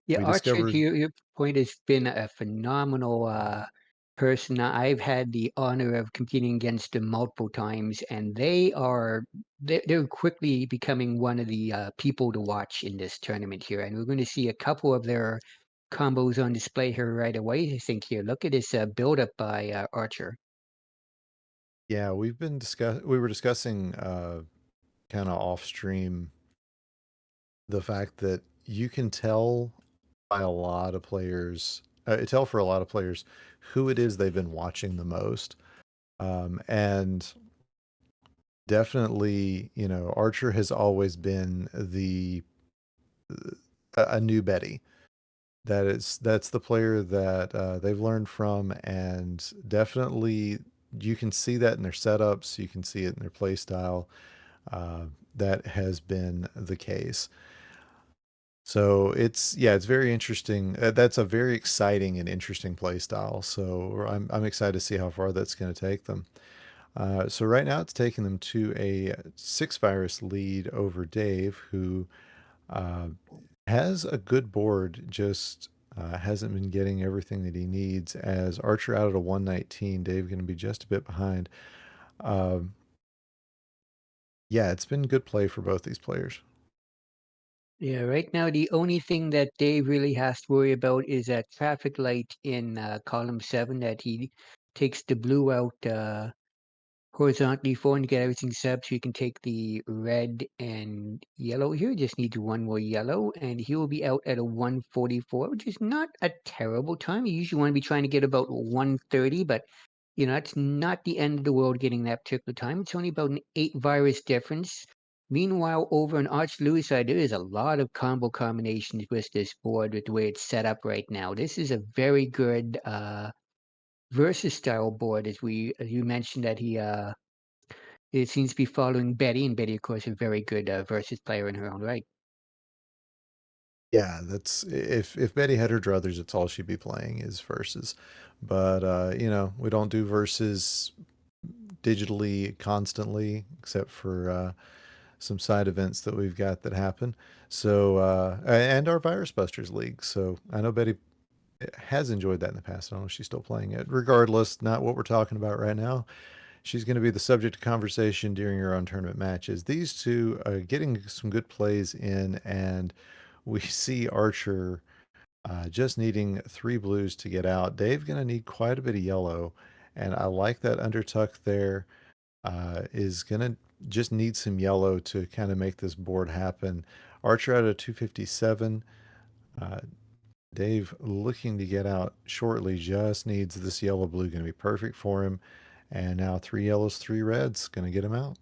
Yeah, We Archer, to discovered your point, has been a phenomenal person. I've had the honor of competing against them multiple times, and they're quickly becoming one of the people to watch in this tournament here. And we're going to see a couple of their combos on display here right away. I think here, look at this build up by Archer. yeah, we were discussing kind of off stream the fact that you can tell by a lot of players, tell for a lot of players who it is they've been watching the most. And definitely, Archer has always been a new Betty. That's the player that they've learned from, and definitely you can see that in their setups, you can see it in their play style. Uh, that has been the case. So it's very interesting. That's a very exciting and interesting play style. So I'm excited to see how far that's going to take them. So right now it's taking them to a 6 virus lead over Dave, who uh, has a good board, just hasn't been getting everything that he needs. As Archer out at a 119, Dave going to be just a bit behind. Um, yeah, it's been good play for both these players. Yeah, right now the only thing that Dave really has to worry about is that traffic light in column 7 that he takes the blue out horizontally for and to get everything set up so you can take the red and yellow here. Just needs one more yellow, and he will be out at a 144, which is not a terrible time. You usually want to be trying to get about 130, but that's not the end of the world getting that particular time. It's only about an 8 virus difference. Meanwhile, over on Arch Lewis side, there is a lot of combo combinations with this board with the way it's set up right now. This is a very good versus style board as you mentioned that it seems to be following Betty, and Betty, of course, a very good versus player in her own right. Yeah, that's if Betty had her druthers, it's all she'd be playing is verses. But we don't do verses digitally constantly, except for some side events that we've got that happen. So and our Virus Busters League. So I know Betty has enjoyed that in the past. I don't know if she's still playing it. Regardless, not what we're talking about right now. She's going to be the subject of conversation during your own tournament matches. These two are getting some good plays in, and we see Archer just needing 3 blues to get out. Dave going to need quite a bit of yellow, and I like that undertuck there. Is going to just need some yellow to kind of make this board happen. Archer out of 257. Uh, Dave looking to get out shortly, just needs this yellow blue, going to be perfect for him. And now 3 yellows, 3 reds, going to get him out.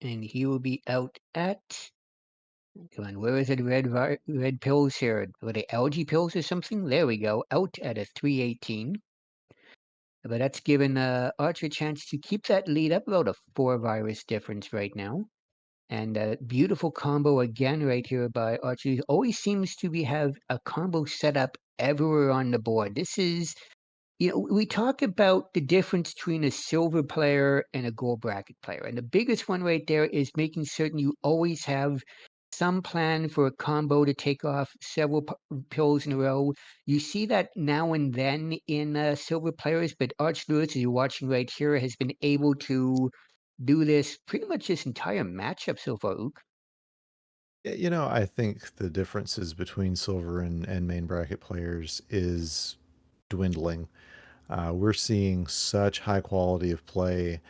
And he will be out at, come on, where is it? Red pills here. Were they algae pills or something? There we go. Out at a 318. But that's given Archer a chance to keep that lead up about a 4 virus difference right now. And a beautiful combo again right here by Archer. He always seems to be have a combo set up everywhere on the board. We talk about the difference between a silver player and a gold bracket player. And the biggest one right there is making certain you always have some plan for a combo to take off several pills in a row. You see that now and then in silver players, but Arch Lewis, as you're watching right here, has been able to do this pretty much this entire matchup so far, Ook. Yeah, I think the differences between silver and main bracket players is dwindling. We're seeing such high quality of play.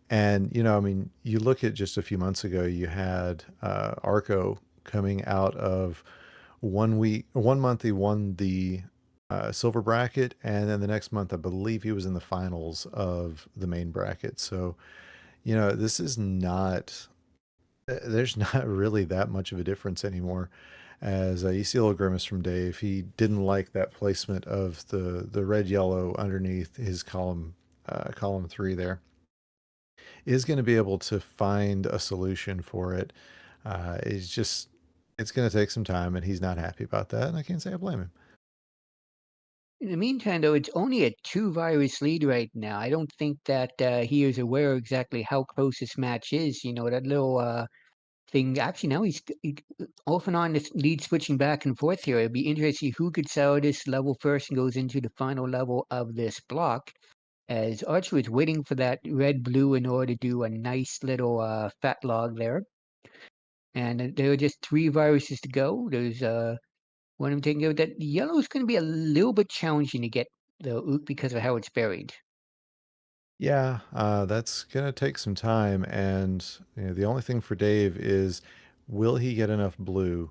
And, I mean, you look at just a few months ago, you had Arco coming out of 1 week, 1 month, he won the silver bracket. And then the next month, I believe he was in the finals of the main bracket. So, this is not, there's not really that much of a difference anymore. As you see a little grimace from Dave, he didn't like that placement of the red yellow underneath his column 3 there. Is going to be able to find a solution for it. It's going to take some time, and he's not happy about that. And I can't say I blame him. In the meantime, though, it's only a 2 virus lead right now. I don't think that he is aware exactly how close this match is. That little thing. Actually, now he off and on this lead switching back and forth here. It'd be interesting who gets out of this level first and goes into the final level of this block. As Archer is waiting for that red blue in order to do a nice little fat log there. And there are just three viruses to go. There's one I'm taking care of. That yellow is going to be a little bit challenging to get the ook because of how it's buried. Yeah, that's gonna take some time, and the only thing for Dave is, will he get enough blue?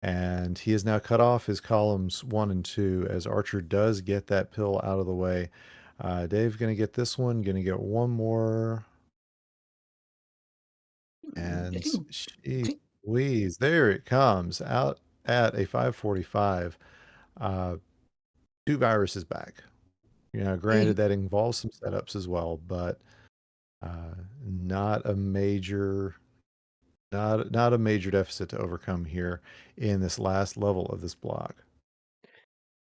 And he has now cut off his columns 1 and 2 as Archer does get that pill out of the way. Dave's gonna get this one, gonna get one more, I and think, she think Louise, there it comes out at a 545. Uh, Two viruses back. eh, Granted that involves some setups as well, but uh, not a major not a major deficit to overcome here in this last level of this block.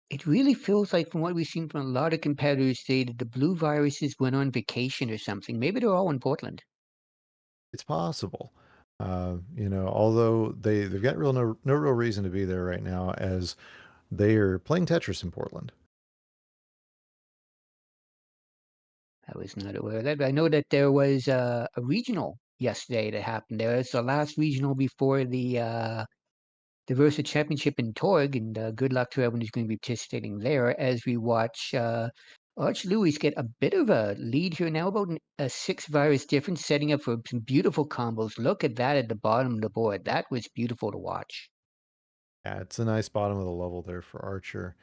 it really feels like from what we've seen from a lot of competitors say that the blue viruses went on vacation or something. Maybe they're all in Portland. It's possible. Although they've got no real reason to be there right now as they are playing Tetris in Portland. I was not aware of that. But I know that there was a regional yesterday that happened there. It's the last regional before the Versa Championship in Torg, and good luck to everyone who's going to be participating there as we watch Arch Lewis get a bit of a lead here now, about a six virus difference, setting up for some beautiful combos. Look at that at the bottom of the board. That was beautiful to watch. Yeah, it's a nice bottom of the level there for Archer,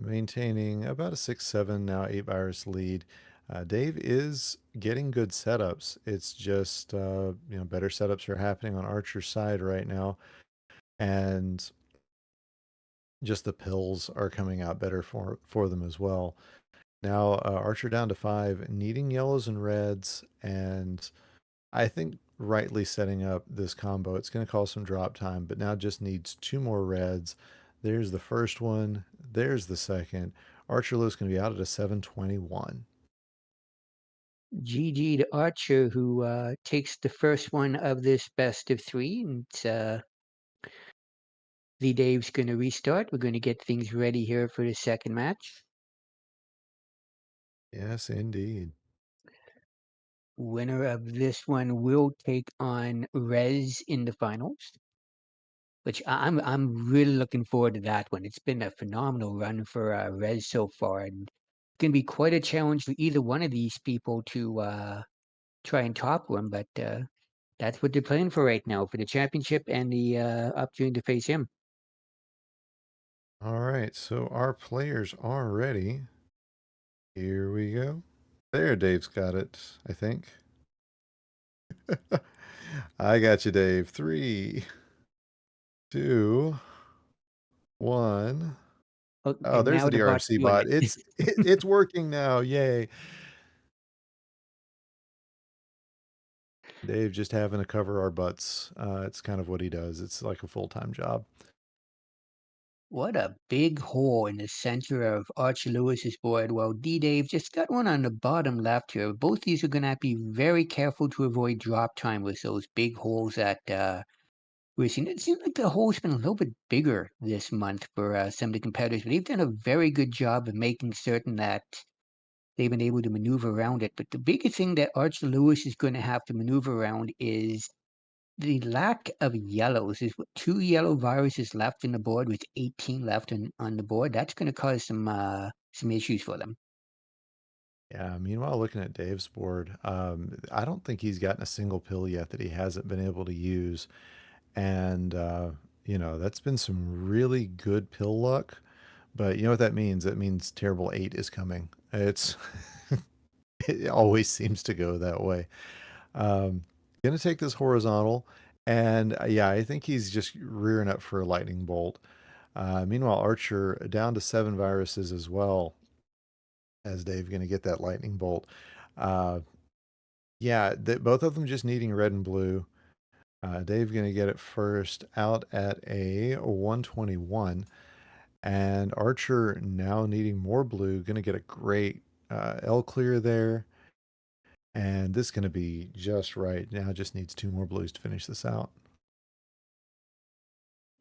maintaining about a 6-7 now 8 virus lead. Dave is getting good setups. It's just better setups are happening on Archer's side right now, and just the pills are coming out better for them as well. Now Archer down to 5, needing yellows and reds, and I think rightly setting up this combo. It's going to cause some drop time, but now just needs two more reds. There's the first one. There's the second. Archer Lewis going to be out at a 721. GG to Archer, who takes the first one of this best of three. And the Dave's going to restart. We're going to get things ready here for the second match. Yes, indeed. Winner of this one will take on Rez in the finals, which I'm really looking forward to that one. It's been a phenomenal run for Rez so far, and it's going to be quite a challenge for either one of these people to try and top one. But that's what they're playing for right now for the championship and the opportunity to face him. All right, so our players are ready. Here we go. There, Dave's got it, I think. I got you, Dave. 3, 2, 1. Oh, Oh, and there's now the the bot's DrMC doing bot. it. It's working now. Yay. Dave just having to cover our butts. It's kind of what he does. It's like a full-time job. What a big hole in the center of Archie Lewis's board. Well, D Dave just got one on the bottom left here. Both these are going to have to be very careful to avoid drop time with those big holes that we're seeing. It seems like the hole's been a little bit bigger this month for some of the competitors, but they've done a very good job of making certain that they've been able to maneuver around it. But the biggest thing that Archie Lewis is going to have to maneuver around is the lack of yellows. Is what, two yellow viruses left in the board with 18 left on the board. That's going to cause some issues for them. Yeah. Meanwhile, looking at Dave's board, I don't think he's gotten a single pill yet that he hasn't been able to use, and that's been some really good pill luck. But you know what that means? That means terrible 8 is coming. It's it always seems to go that way. Um, Gonna take this horizontal, and yeah, I think he's just rearing up for a lightning bolt. Meanwhile, Archer down to 7 viruses as well, as Dave going to get that lightning bolt. Uh, yeah, both of them just needing red and blue. Dave going to get it first out at a 121, and Archer now needing more blue, going to get a great L clear there. And this is going to be just right. Now it just needs two more blues to finish this out.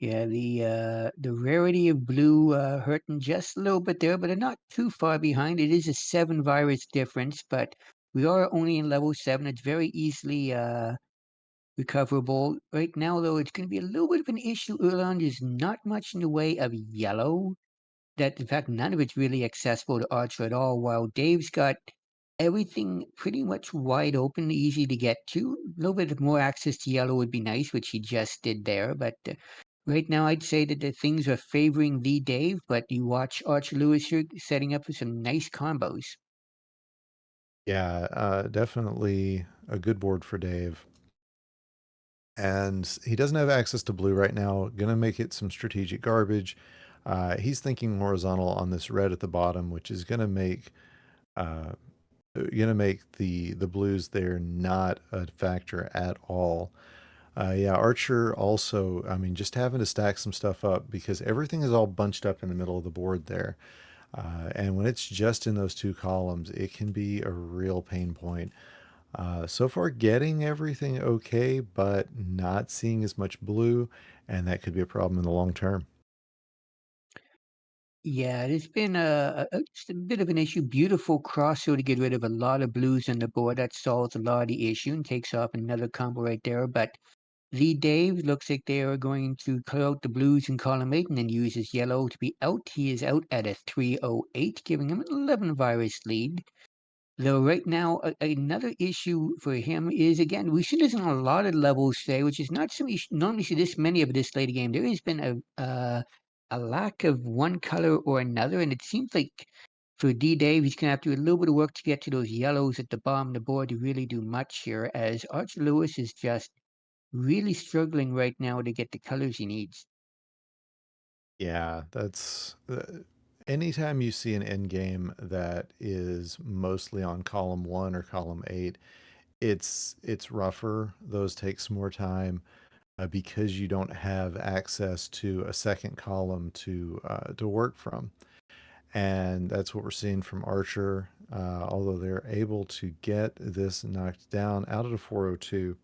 Yeah, the rarity of blue hurting just a little bit there, but they're not too far behind. It is a 7 virus difference, but we are only in level 7. It's very easily recoverable. Right now, though, it's going to be a little bit of an issue early on. There's not much in the way of yellow. That in fact, none of it's really accessible to Archer at all. While Dave's got everything pretty much wide open, easy to get to. A little bit more access to yellow would be nice, which he just did there. But right now, I'd say that the things are favoring the Dave. But you watch Archer Lewis here setting up for some nice combos. Yeah, definitely a good board for Dave. And he doesn't have access to blue right now. Gonna make it some strategic garbage. He's thinking horizontal on this red at the bottom, which is uh, gonna make the blues there not a factor at all. Yeah, Archer also, I mean, just having to stack some stuff up because everything is all bunched up in the middle of the board there. And when it's just in those two columns, it can be a real pain point. So far, getting everything okay, but not seeing as much blue, and that could be a problem in the long term. Yeah, it's been just a bit of an issue. Beautiful crosso to get rid of a lot of blues on the board. That solves a lot of the issue and takes off another combo right there. But the Dave looks like they are going to clear out the blues in column 8 and then use his yellow to be out. He is out at a 308, giving him an 11 virus lead. Though right now, another issue for him is again, we see this on a lot of levels today, which is not so we normally see this many of this late game. There has been a lack of one color or another, and it seems like for D Dave, he's gonna have to do a little bit of work to get to those yellows at the bottom of the board to really do much here, as Archer Lewis is just really struggling right now to get the colors he needs. Yeah, that's anytime you see an end game that is mostly on column one or column eight, it's rougher. Those take some more time because you don't have access to a second column to work from. And that's what we're seeing from Archer. Although they're able to get this knocked down out of the 402,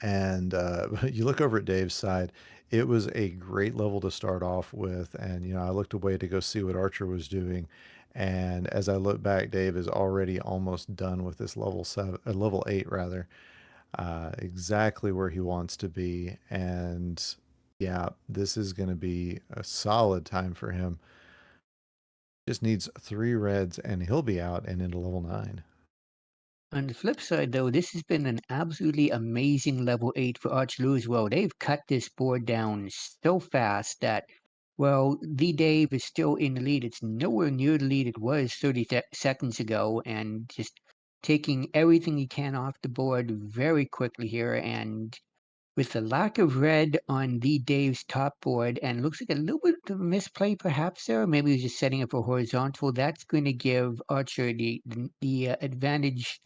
and you look over at Dave's side, it was a great level to start off with. And, I looked away to go see what Archer was doing. And as I look back, Dave is already almost done with this level seven, level eight rather, exactly where he wants to be. And yeah, this is going to be a solid time for him. Just needs three reds and he'll be out and into level nine. On the flip side, though, this has been an absolutely amazing level 8 for Archloo as well. They've cut this board down so fast that, well, the Dave is still in the lead. It's nowhere near the lead it was 30 seconds ago, and just taking everything he can off the board very quickly here. And with the lack of red on the Dave's top board, and looks like a little bit of a misplay perhaps there. Maybe he was just setting up for horizontal. That's going to give Archer the advantage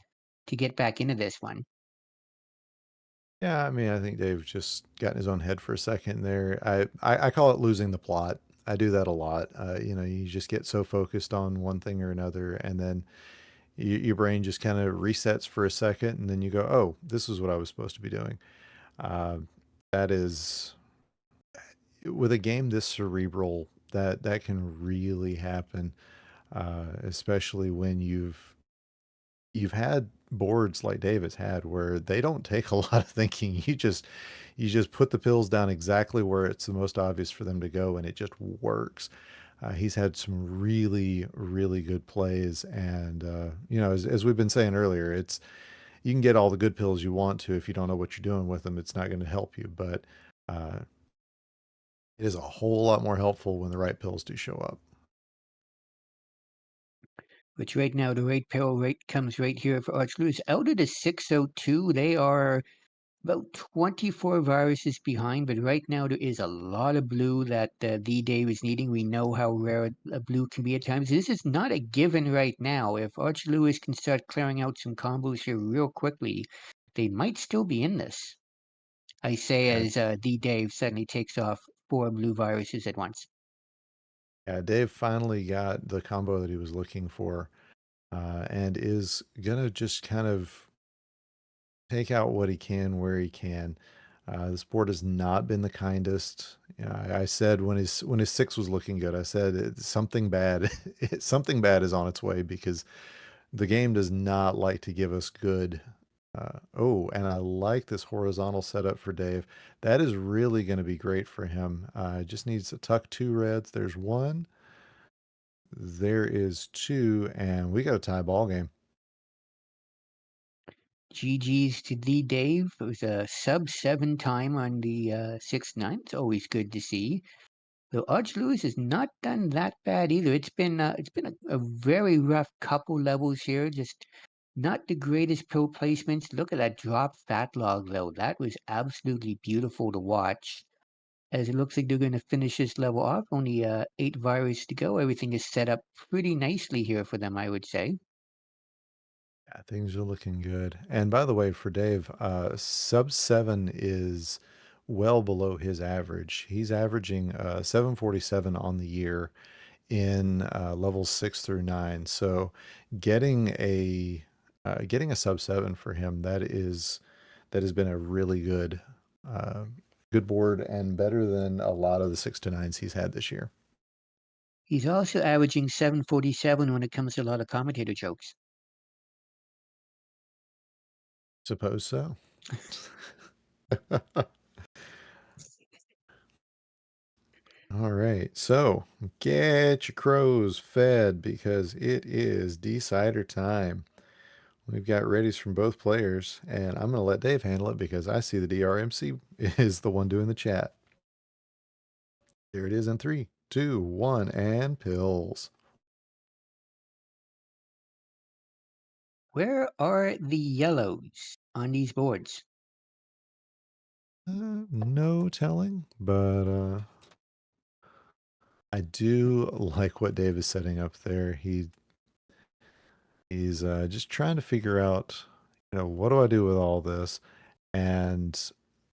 to get back into this one. Yeah, I mean, I think Dave just got in his own head for a second there. I call it losing the plot. I do that a lot. You just get so focused on one thing or another, and then your brain just kind of resets for a second, and then you go, "Oh, this is what I was supposed to be doing." Uh, that is with a game this cerebral, that can really happen, especially when you've had boards like Davis had where they don't take a lot of thinking. You just put the pills down exactly where it's the most obvious for them to go, and it just works. He's had some really, really good plays, and as we've been saying earlier, it's you can get all the good pills you want to if you don't know what you're doing with them. It's not going to help you, but uh, it is a whole lot more helpful when the right pills do show up. Which right now the rate peril rate comes right here for Archloose. Out at a 602, they are about 24 viruses behind, but right now there is a lot of blue that the Dave is needing. We know how rare a blue can be at times. This is not a given right now. If Arch Lewis can start clearing out some combos here real quickly, they might still be in this. I say Yeah, as the Dave suddenly takes off 4 blue viruses at once. yeah. Dave finally got the combo that he was looking for. and is gonna just kind of take out what he can where he can. This board has not been the kindest. You know, I said when his six was looking good, I said something bad, something bad is on its way because the game does not like to give us good. Oh, and I like this horizontal setup for Dave. That is really going to be great for him. Just needs to tuck two reds. There's one. There is two, and we got a tie ball game. GG's to thee, Dave. It was a sub 7 time on the 6-9. It's always good to see. Though Arch Lewis has not done that bad either. It's been a very rough couple levels here. Just not the greatest pro placements. Look at that drop fat log though. That was absolutely beautiful to watch. As it looks like they're going to finish this level off. Only 8 virus to go. Everything is set up pretty nicely here for them, I would say. Yeah, things are looking good. And by the way, for Dave, sub seven is well below his average. He's averaging 747 on the year in levels 6 through 9. So getting a getting a sub seven for him, that has been a really uh, good board and better than a lot of the 6 to 9s he's had this year. He's also averaging 747 when it comes to a lot of commentator jokes. Suppose so. All right, so get your crows fed because it is decider time. We've got readies from both players, and I'm going to let Dave handle it because I see the DrMC is the one doing the chat. There it is in three, two, one, and pills. Where are the yellows on these boards? No telling, but I do like what Dave is setting up there. He's just trying to figure out, what do I do with all this? And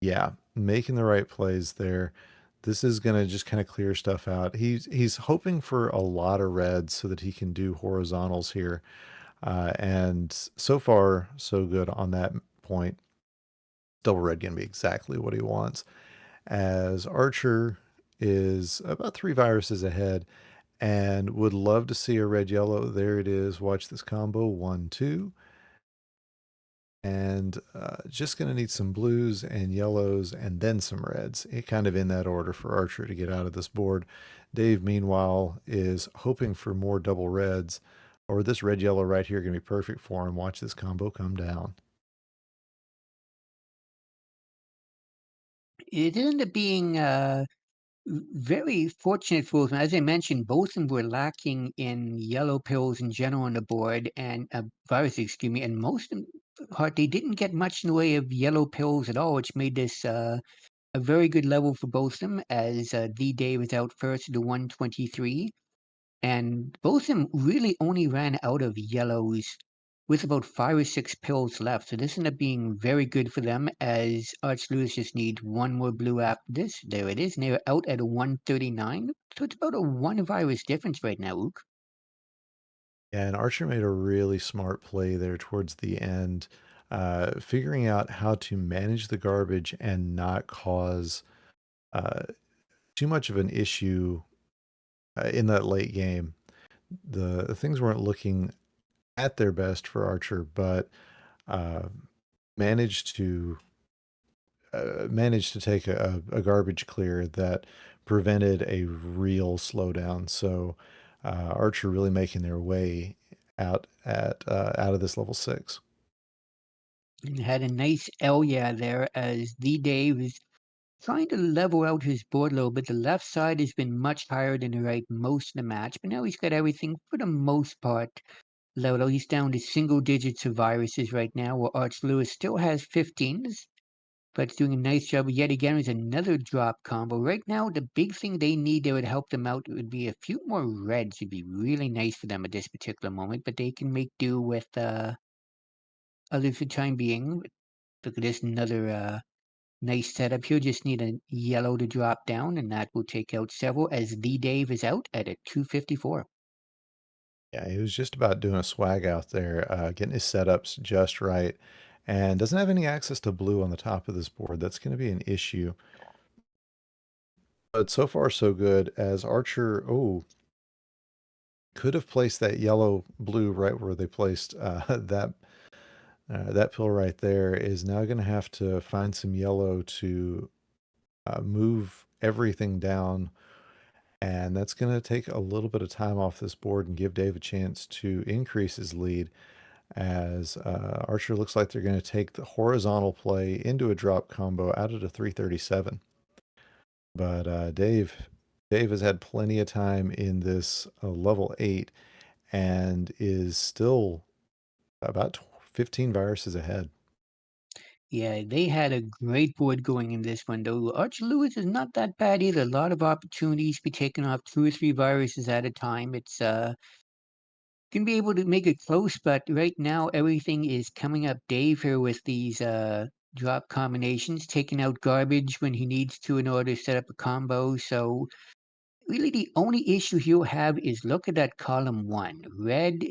yeah, making the right plays there. This is gonna just kind of clear stuff out. He's hoping for a lot of reds so that he can do horizontals here. And so far, so good on that point. Double red gonna be exactly what he wants. As Archer is about 3 viruses ahead and would love to see a red yellow. There it is. Watch this combo 1, 2. And just going to need some blues and yellows and then some reds, kind of in that order for Archer to get out of this board. Dave, meanwhile, is hoping for more double reds, or this red yellow right here going to be perfect for him. Watch this combo come down. It ended up being very fortunate for them. As I mentioned, both of them were lacking in yellow pills in general on the board and virus, excuse me, and most of them, they didn't get much in the way of yellow pills at all, which made this a very good level for both of them. As the day was out first to 123. And both of them really only ran out of yellows with about 5 or 6 pills left. So this ended up being very good for them as Arch Lewis just needs one more blue after this. There it is. And they're out at a 139. So it's about a 1 virus difference right now, Ook. And Archer made a really smart play there towards the end, figuring out how to manage the garbage and not cause uh, too much of an issue in that late game. The things weren't looking at their best for Archer, but uh, managed to managed to take a garbage clear that prevented a real slowdown. So Archer really making their way out of this level 6. And had a nice L yeah there as the Dave is trying to level out his board a little bit. The left side has been much higher than the right most of the match, but now he's got everything for the most part level. He's down to single digits of viruses right now, where Arch Lewis still has 15s, but it's doing a nice job. Yet again, is another drop combo. Right now, the big thing they need that would help them out would be a few more reds. It'd be really nice for them at this particular moment, but they can make do with others for the time being. Look at this, another nice setup here. Just need a yellow to drop down, and that will take out several as the Dave is out at a 254. Yeah, he was just about doing a swag out there, getting his setups just right, and doesn't have any access to blue on the top of this board. That's going to be an issue. But so far, so good. As Archer, oh, could have placed that yellow blue right where they placed that pill right there. Is now going to have to find some yellow to move everything down, and that's going to take a little bit of time off this board and give Dave a chance to increase his lead. As Archer looks like they're going to take the horizontal play into a drop combo out at a 337. But Dave has had plenty of time in this level 8 and is still about 15 viruses ahead. Yeah, they had a great board going in this one, though. Arch Lewis is not that bad either. A lot of opportunities to be taking off 2 or 3 viruses at a time. It's can be able to make it close, but right now everything is coming up Dave here with these drop combinations, taking out garbage when he needs to in order to set up a combo. So really the only issue he'll have is look at that column one. Red,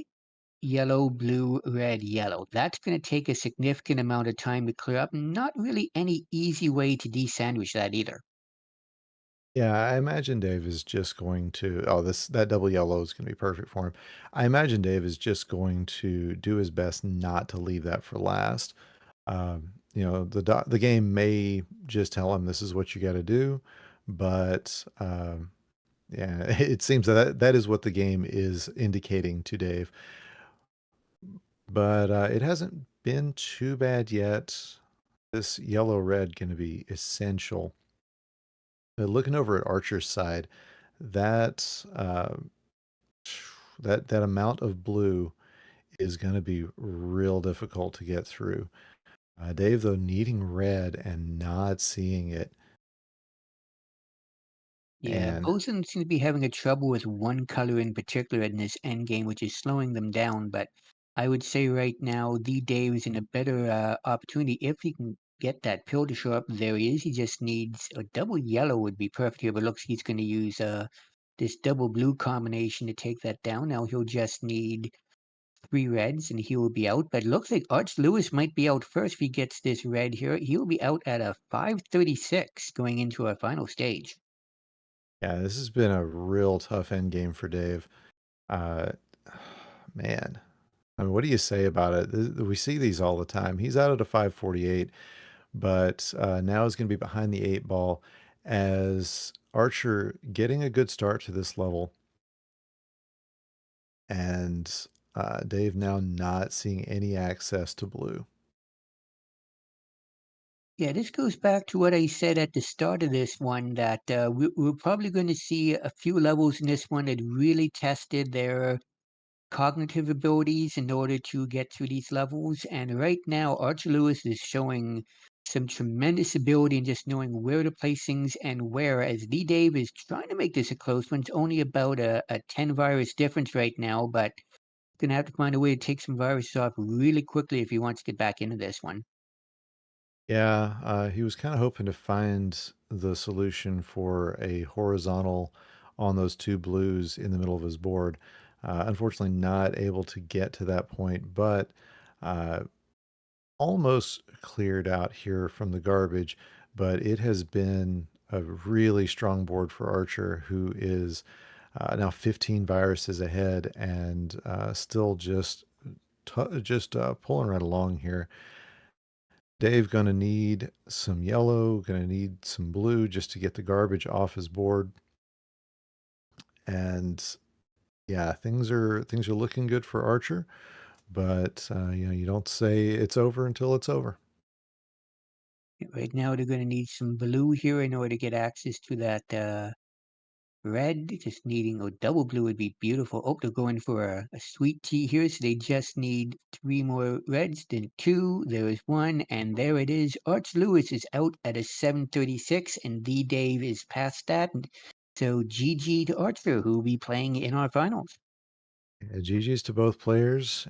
yellow, blue, red, yellow. That's going to take a significant amount of time to clear up. Not really any easy way to desandwich that either. Yeah, I imagine Dave is just going to. Oh, this that double yellow is going to be perfect for him. I imagine Dave is just going to do his best not to leave that for last. The game may just tell him this is what you got to do, but yeah, it seems that is what the game is indicating to Dave. But it hasn't been too bad yet. This yellow red going to be essential. But looking over at Archer's side, that that amount of blue is going to be real difficult to get through. Dave, though, needing red and not seeing it, Yeah, and both of them seem to be having a trouble with one color in particular in this end game, which is slowing them down. But I would say right now, the Dave is in a better opportunity if he can get that pill to show up. There he is. He just needs a double yellow would be perfect here, but looks he's going to use this double blue combination to take that down. Now he'll just need 3 reds and he will be out. But it looks like Arch Lewis might be out first if he gets this red here. He'll be out at a 536 going into our final stage. yeah, this has been a real tough end game for Dave. Uh, man, I mean, what do you say about it? We see these all the time. He's out at a 548, but now he's going to be behind the 8 ball as Archer getting a good start to this level, and Dave now not seeing any access to blue. Yeah, this goes back to what I said at the start of this one that we're probably going to see a few levels in this one that really tested their cognitive abilities in order to get through these levels. And right now, Archer Lewis is showing some tremendous ability in just knowing where to place things and where, as D Dave is trying to make this a close one. It's only about a 10 virus difference right now, but going to have to find a way to take some viruses off really quickly if he wants to get back into this one. Yeah, he was kind of hoping to find the solution for a horizontal on those two blues in the middle of his board. Unfortunately, not able to get to that point, but uh, almost cleared out here from the garbage. But it has been a really strong board for Archer, who is now 15 viruses ahead and still just pulling right along here. Dave gonna need some yellow, gonna need some blue just to get the garbage off his board. And yeah, things are looking good for Archer, but you don't say it's over until it's over. Right now, they're going to need some blue here in order to get access to that red. Just needing a double blue would be beautiful. Oh, they're going for a sweet tea here, so they just need 3 more reds. Then two. There is one, and there it is. Arch Lewis is out at a 736, and D Dave is past that. So GG to Archer, who will be playing in our finals. GG's to both players.